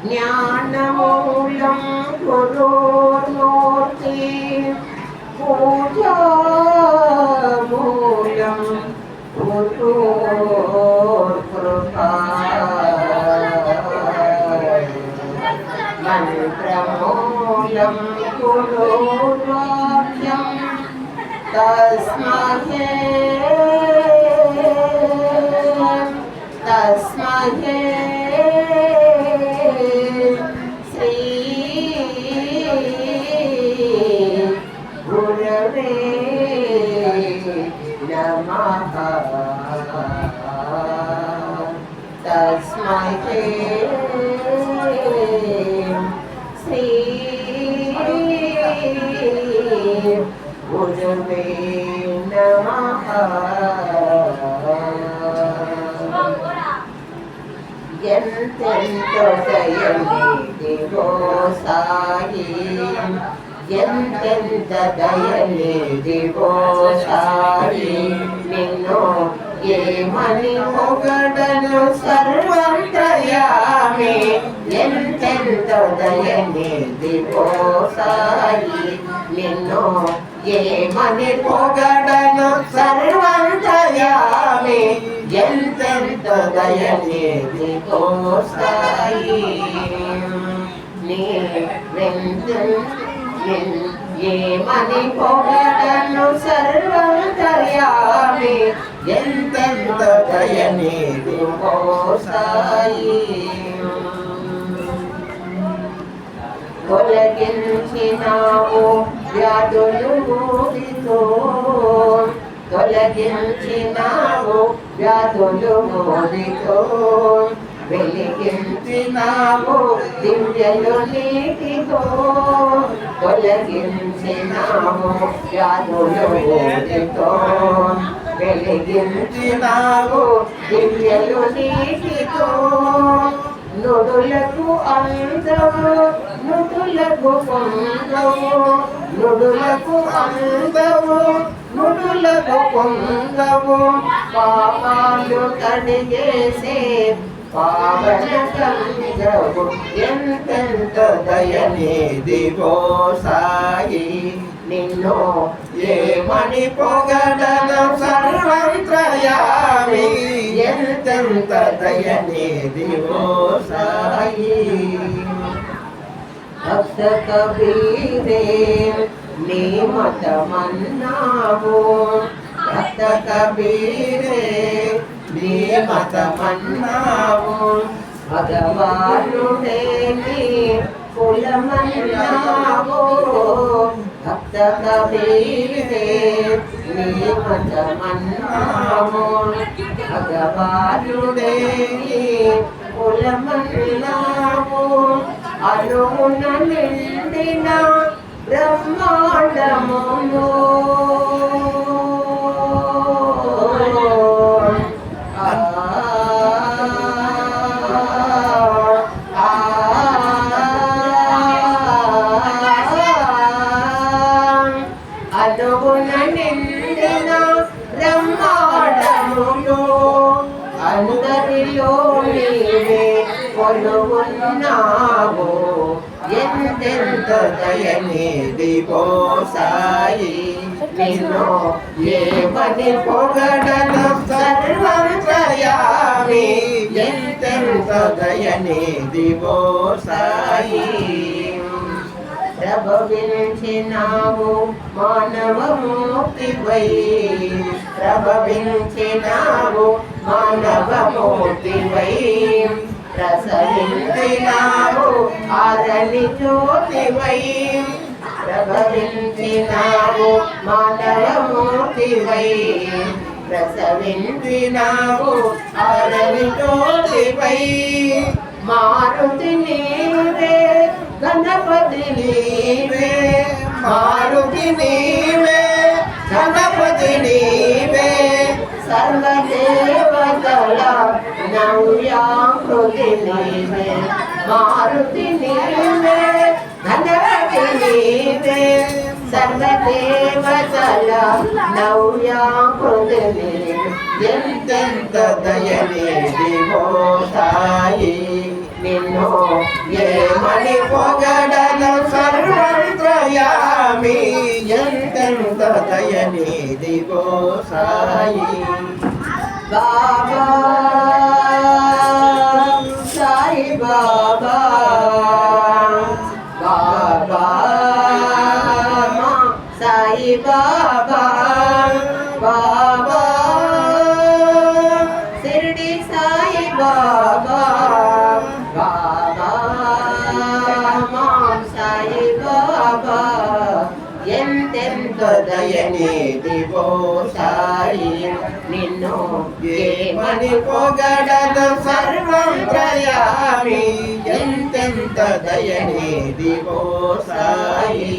జ్ఞానమూలం గురుమూర్తి పూజామూలం గురుకృపా మంత్రమూలం గురువాక్యం తస్మహే శ్రీ గురవే నమః తస్మహే శ్రీ గురవే నమః ఎంతెంతో దయలేదివో సాయి ఎంతెంత దయలేదివో సాయి నిన్ను ఏమని పొగడను సర్వంతర్యామి ఎంతెంతో దయలేదివో సాయి నిన్ను ఏమని పొగడను సర్వంతర్యామి ఎంతెంత దయలేదివో సాయి ఏమని పొగడను సర్వంతర్యామి ఎంతెంత దయలేదివో సాయి తొలగించినావు వ్యాధులు మూడితో తొలగించినావు వ్యాధులు మూడితో వెలిగించినావు దివ్యలు నీటితో తొలగించినావు వ్యాధులు మూడితో వెలిగించినావు దివ్యలు నీటితో నుడులకు అందము నుడులకు పొందము నుడులకు అందము నుడులకు పొందము పాపాలు కడిగేసే పావన గంగవు ఎంతెంత దయలేదివో సాయి నిన్ను ఏమని పొగడను సర్వంతర్యామి ఎంతెంత దయలేదివో సాయి భక్త కబీరే నీ మతమన్నావు భక్త కబీరే నీ మతమన్నావు భగవానుడే నీ కులమన్నావు భక్త కబీరే నీ మతమన్నావు భగవానుడే నీ కులమన్నావు అణువున నిండిన బ్రహ్మాండమును అణువున నిండిన బ్రహ్మాండమును అందరిలో నీవే కొలువున్నావు ఎంతెంత దయలేదివో సాయి నిన్ను ఏమని పొగడను సర్వంతర్యామి ఎంతెంత దయలేదివో సాయి ప్రభవించినావు మానవమూర్తివై ప్రభవించినావు మానవమూర్తివై ప్రసరించినావు ఆరని జ్యోతివై ప్రభవించినావు మానవమూర్తివై ప్రసవించినావు ఆరని జ్యోతివై మారుతి నీవే గణపతి నీవే మారుతి నీవే గణపతి నీవే సర్వదేవతల నవ్యాకృతి నీవే మారుతి నీవే గణపతి నీవే సర్వదేవతల నవ్యాకృతి నీవే ఎంతెంత దయలేదివో సాయి నిన్ను ఏమని పొగడను సర్వంత్రయామి ఎంతెంత దయనిదివో సాయి బాబా సాయి బాబా బాబా సాయి బాబా బాబా షిరిడి సాయి బాబా బాబా సాయి బాబా ఎంతెంత దయనిదివో సాయి నిన్ను ఏమని పొగడను సర్వంత్రయామి ఎంతెంత దయనిదివో సాయి